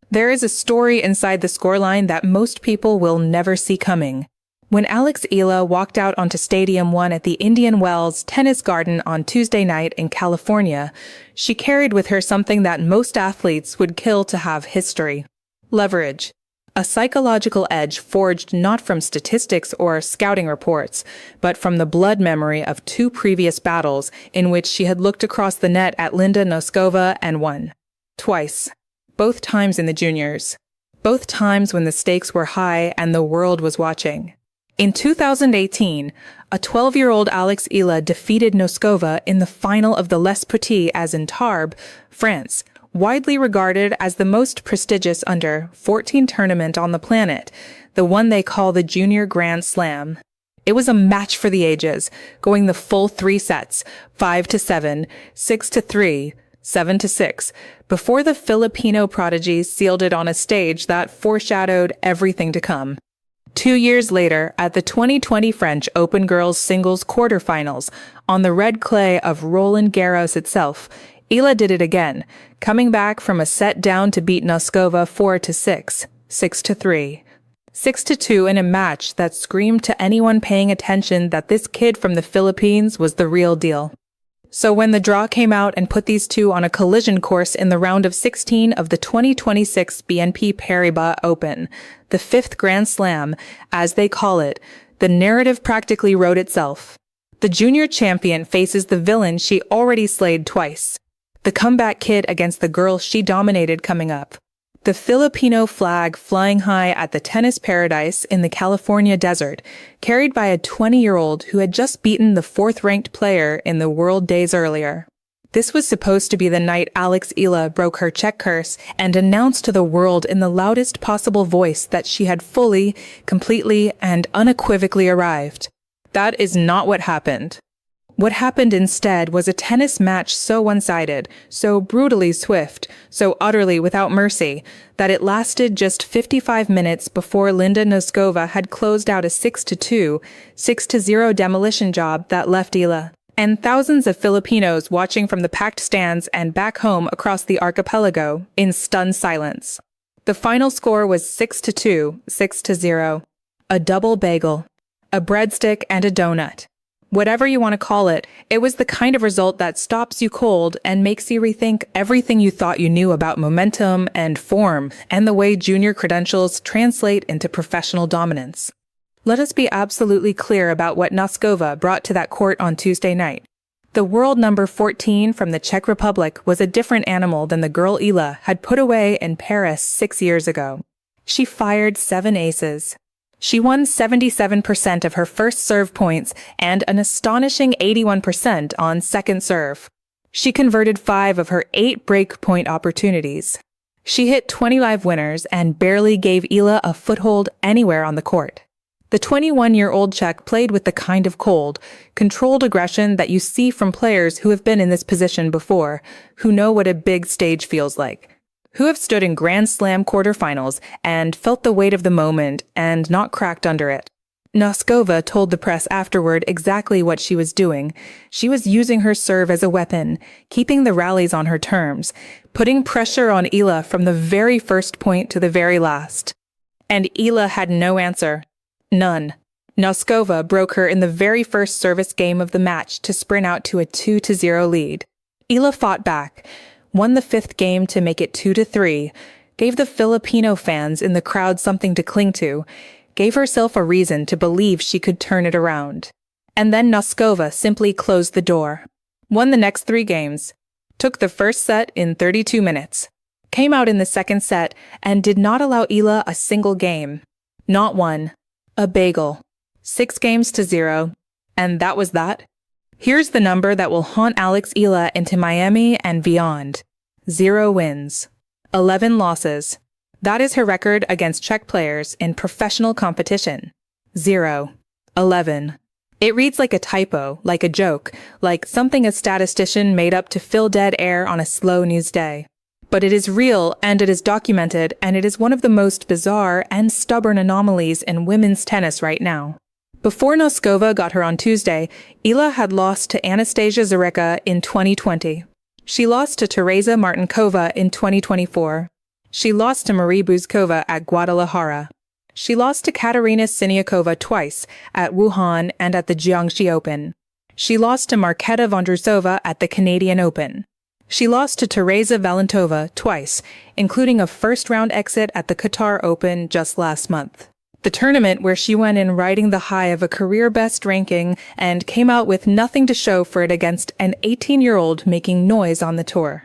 There is a story inside the scoreline that most people will never see coming. When Alex Eala walked out onto Stadium 1 at the Indian Wells Tennis Garden on Tuesday night in California, she carried with her something that most athletes would kill to have history. Leverage. A psychological edge forged not from statistics or scouting reports, but from the blood memory of 2 previous battles in which she had looked across the net at Linda Noskova and won. Twice. Both times in the juniors. Both times when the stakes were high and the world was watching. In 2018, a 12-year-old Alex Eala defeated Noskova in the final of the Les Petits as in Tarbes, France, widely regarded as the most prestigious under-14 tournament on the planet, the one they call the Junior Grand Slam. It was a match for the ages, going the full 3 sets, 5-7, 6-3, 7-6, before the Filipino prodigies sealed it on a stage that foreshadowed everything to come. 2 years later, at the 2020 French Open Girls Singles quarterfinals, on the red clay of Roland Garros itself, Eala did it again, coming back from a set down to beat Noskova 4-6, 6-3, 6-2 in a match that screamed to anyone paying attention that this kid from the Philippines was the real deal. So when the draw came out and put these two on a collision course in the round of 16 of the 2026 BNP Paribas Open, the 5th Grand Slam, as they call it, the narrative practically wrote itself. The junior champion faces the villain she already slayed twice. The comeback kid against the girl she dominated coming up. The Filipino flag flying high at the tennis paradise in the California desert, carried by a 20-year-old who had just beaten the 4th-ranked player in the world days earlier. This was supposed to be the night Alex Eala broke her Czech curse and announced to the world in the loudest possible voice that she had fully, completely, and unequivocally arrived. That is not what happened. What happened instead was a tennis match so one-sided, so brutally swift, so utterly without mercy, that it lasted just 55 minutes before Linda Noskova had closed out a 6-2, 6-0 demolition job that left Eala and thousands of Filipinos watching from the packed stands and back home across the archipelago in stunned silence. The final score was 6-2, 6-0. A double bagel, a breadstick, and a donut. Whatever you want to call it, it was the kind of result that stops you cold and makes you rethink everything you thought you knew about momentum and form and the way junior credentials translate into professional dominance. Let us be absolutely clear about what Noskova brought to that court on Tuesday night. The world number 14 from the Czech Republic was a different animal than the girl Eala had put away in Paris 6 years ago. She fired 7 aces. She won 77% of her first serve points and an astonishing 81% on second serve. She converted 5 of her 8 break point opportunities. She hit 20 live winners and barely gave Eala a foothold anywhere on the court. The 21-year-old Czech played with the kind of cold, controlled aggression that you see from players who have been in this position before, who know what a big stage feels like, who have stood in Grand Slam quarterfinals and felt the weight of the moment and not cracked under it. Noskova told the press afterward exactly what she was doing. She was using her serve as a weapon, keeping the rallies on her terms, putting pressure on Eala from the very first point to the very last. And Eala had no answer. None. Noskova broke her in the very first service game of the match to sprint out to a 2-0 lead. Eala fought back, won the 5th game to make it 2-3, gave the Filipino fans in the crowd something to cling to, gave herself a reason to believe she could turn it around. And then Noskova simply closed the door. Won the next 3 games, took the first set in 32 minutes, came out in the second set, and did not allow Eala a single game. Not one. A bagel. 6-0. And that was that. Here's the number that will haunt Alex Eala into Miami and beyond. 0 wins. 11 losses. That is her record against Czech players in professional competition. 0. 11. It reads like a typo, like a joke, like something a statistician made up to fill dead air on a slow news day. But it is real, and it is documented, and it is one of the most bizarre and stubborn anomalies in women's tennis right now. Before Noskova got her on Tuesday, Eala had lost to Anastasia Zarecka in 2020. She lost to Teresa Martinkova in 2024. She lost to Marie Buzkova at Guadalajara. She lost to Katerina Siniakova twice, at Wuhan and at the Jiangxi Open. She lost to Marketa Vondrousova at the Canadian Open. She lost to Teresa Valentova twice, including a first-round exit at the Qatar Open just last month. The tournament where she went in riding the high of a career-best ranking and came out with nothing to show for it against an 18-year-old making noise on the tour.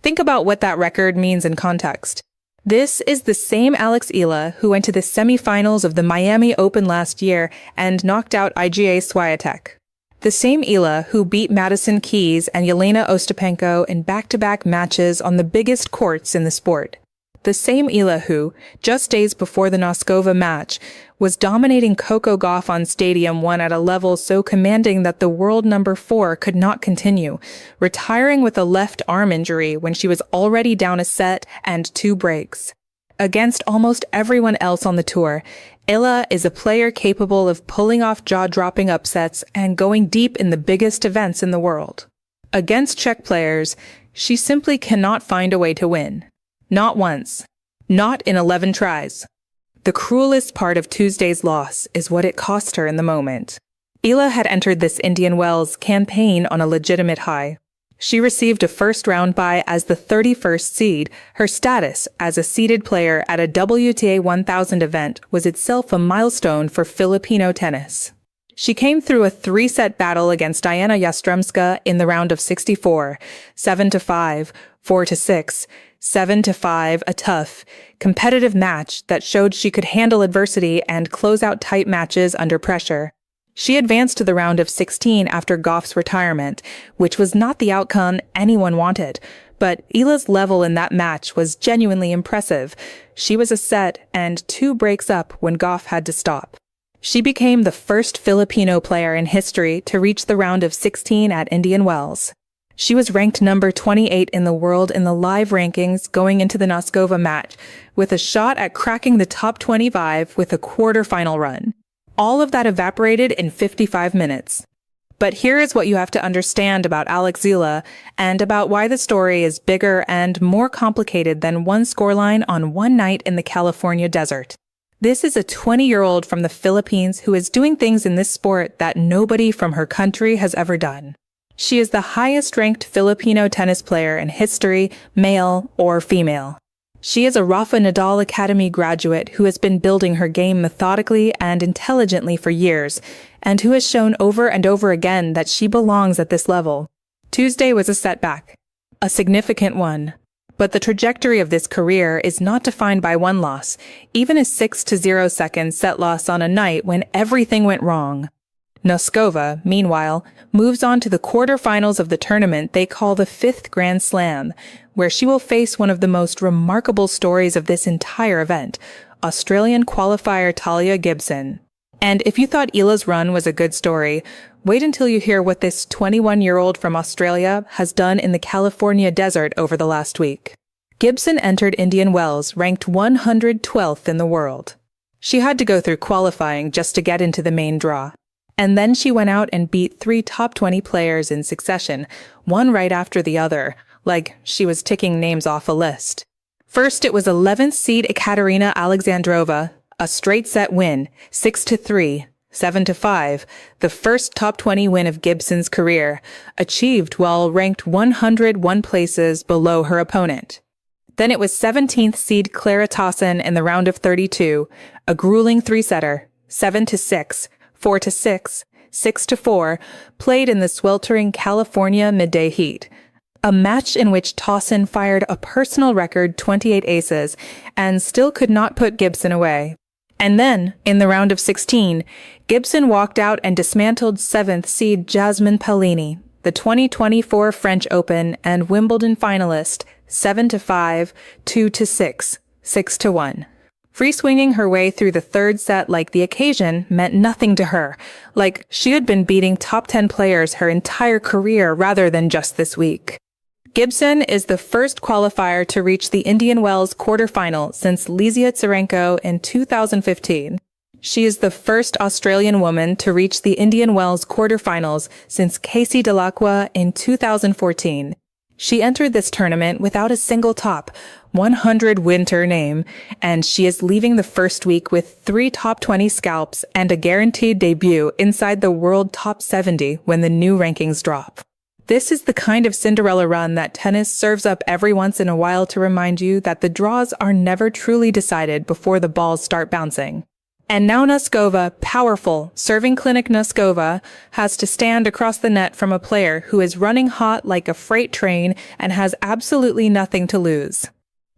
Think about what that record means in context. This is the same Alex Eala who went to the semifinals of the Miami Open last year and knocked out Iga Swiatek. The same Eala who beat Madison Keys and Yelena Ostapenko in back-to-back matches on the biggest courts in the sport. The same Eala who, just days before the Noskova match, was dominating Coco Guaff on Stadium 1 at a level so commanding that the world number 4 could not continue, retiring with a left arm injury when she was already down a set and 2 breaks. Against almost everyone else on the tour, Eala is a player capable of pulling off jaw-dropping upsets and going deep in the biggest events in the world. Against Czech players, she simply cannot find a way to win. Not once. Not in 11 tries. The cruelest part of Tuesday's loss is what it cost her in the moment. Eala had entered this Indian Wells campaign on a legitimate high. She received a first-round bye as the 31st seed. Her status as a seeded player at a WTA 1000 event was itself a milestone for Filipino tennis. She came through a 3-set battle against Diana Yastremska in the round of 64, 7-5, 4-6, 7-5, a tough, competitive match that showed she could handle adversity and close out tight matches under pressure. She advanced to the round of 16 after Gauff's retirement, which was not the outcome anyone wanted, but Eala's level in that match was genuinely impressive. She was a set and 2 breaks up when Gauff had to stop. She became the first Filipino player in history to reach the round of 16 at Indian Wells. She was ranked number 28 in the world in the live rankings going into the Noskova match, with a shot at cracking the top 25 with a quarterfinal run. All of that evaporated in 55 minutes. But here is what you have to understand about Alex Eala and about why the story is bigger and more complicated than one scoreline on one night in the California desert. This is a 20-year-old from the Philippines who is doing things in this sport that nobody from her country has ever done. She is the highest-ranked Filipino tennis player in history, male or female. She is a Rafa Nadal Academy graduate who has been building her game methodically and intelligently for years, and who has shown over and over again that she belongs at this level. Tuesday was a setback, a significant one. But the trajectory of this career is not defined by one loss, even a 6-0 second set loss on a night when everything went wrong. Noskova, meanwhile, moves on to the quarterfinals of the tournament they call the 5th Grand Slam, where she will face one of the most remarkable stories of this entire event, Australian qualifier Talia Gibson. And if you thought Eala's run was a good story, wait until you hear what this 21-year-old from Australia has done in the California desert over the last week. Gibson entered Indian Wells ranked 112th in the world. She had to go through qualifying just to get into the main draw. And then she went out and beat 3 top 20 players in succession, one right after the other, like she was ticking names off a list. First, it was 11th seed Ekaterina Alexandrova, a straight-set win, 6-3, 7-5, the first top 20 win of Gibson's career, achieved while ranked 101 places below her opponent. Then it was 17th seed Clara Tauson in the round of 32, a grueling 3-setter, 7-6, 4-6, 6-4, played in the sweltering California midday heat. A match in which Tauson fired a personal record 28 aces and still could not put Gibson away. And then, in the round of 16, Gibson walked out and dismantled 7th seed Jasmine Paolini, the 2024 French Open and Wimbledon finalist, 7-5, 2-6, 6-1. Free-swinging her way through the 3rd set like the occasion meant nothing to her, like she had been beating top 10 players her entire career rather than just this week. Gibson is the first qualifier to reach the Indian Wells quarterfinal since Lizia Tsarenko in 2015. She is the first Australian woman to reach the Indian Wells quarterfinals since Casey Dellacqua in 2014. She entered this tournament without a single top, 100 winter name, and she is leaving the first week with 3 top 20 scalps and a guaranteed debut inside the world top 70 when the new rankings drop. This is the kind of Cinderella run that tennis serves up every once in a while to remind you that the draws are never truly decided before the balls start bouncing. And now Noskova, powerful, serving clinic Noskova, has to stand across the net from a player who is running hot like a freight train and has absolutely nothing to lose.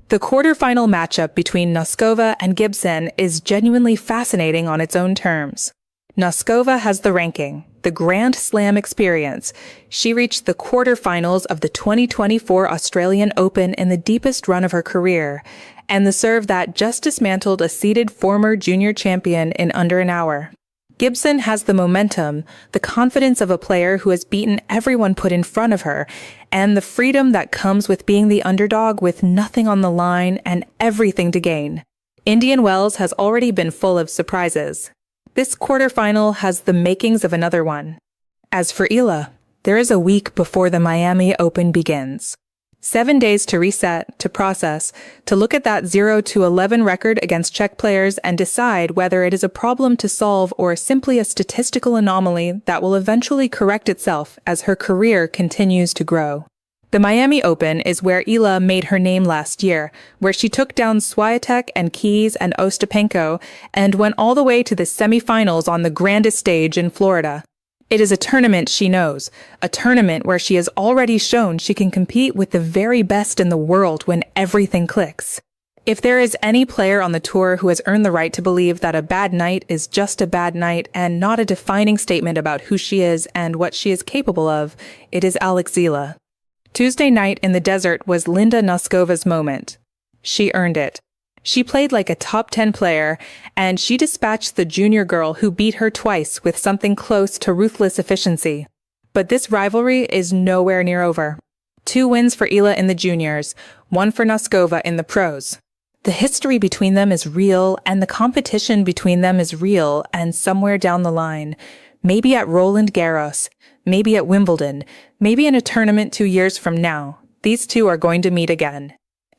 The quarterfinal matchup between Noskova and Gibson is genuinely fascinating on its own terms. Noskova has the ranking, the Grand Slam experience. She reached the quarterfinals of the 2024 Australian Open in the deepest run of her career, and the serve that just dismantled a seeded former junior champion in under an hour. Gibson has the momentum, the confidence of a player who has beaten everyone put in front of her, and the freedom that comes with being the underdog with nothing on the line and everything to gain. Indian Wells has already been full of surprises. This quarterfinal has the makings of another one. As for Eala, there is a week before the Miami Open begins. 7 days to reset, to process, to look at that 0-11 record against Czech players and decide whether it is a problem to solve or simply a statistical anomaly that will eventually correct itself as her career continues to grow. The Miami Open is where Eala made her name last year, where she took down Swiatek and Keys and Ostapenko and went all the way to the semifinals on the grandest stage in Florida. It is a tournament she knows, a tournament where she has already shown she can compete with the very best in the world when everything clicks. If there is any player on the tour who has earned the right to believe that a bad night is just a bad night and not a defining statement about who she is and what she is capable of, it is Alexandra Eala. Tuesday night in the desert was Linda Noskova's moment. She earned it. She played like a top 10 player, and she dispatched the junior girl who beat her twice with something close to ruthless efficiency. But this rivalry is nowhere near over. 2 wins for Eala in the juniors, 1 for Noskova in the pros. The history between them is real, and the competition between them is real, and somewhere down the line, maybe at Roland Garros, maybe at Wimbledon, maybe in a tournament 2 years from now, these two are going to meet again.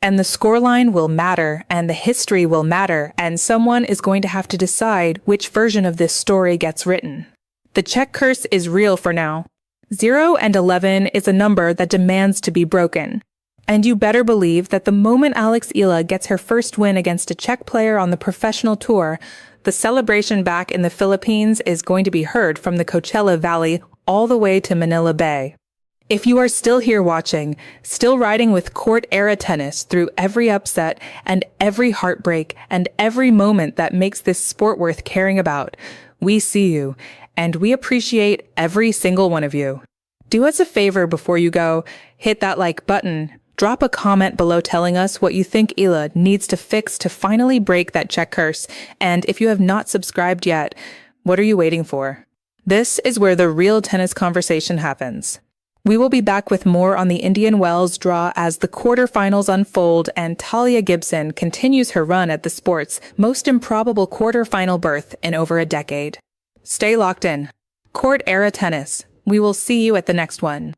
And the scoreline will matter, and the history will matter, and someone is going to have to decide which version of this story gets written. The Czech curse is real for now. 0 and 11 is a number that demands to be broken. And you better believe that the moment Alexandra Eala gets her first win against a Czech player on the professional tour, the celebration back in the Philippines is going to be heard from the Coachella Valley all the way to Manila Bay. If you are still here watching, still riding with court-era tennis through every upset and every heartbreak and every moment that makes this sport worth caring about, we see you, and we appreciate every single one of you. Do us a favor before you go, hit that like button, drop a comment below telling us what you think Eala needs to fix to finally break that Czech curse, and if you have not subscribed yet, what are you waiting for? This is where the real tennis conversation happens. We will be back with more on the Indian Wells draw as the quarterfinals unfold and Talia Gibson continues her run at the sport's most improbable quarterfinal berth in over a decade. Stay locked in. Court-era tennis. We will see you at the next one.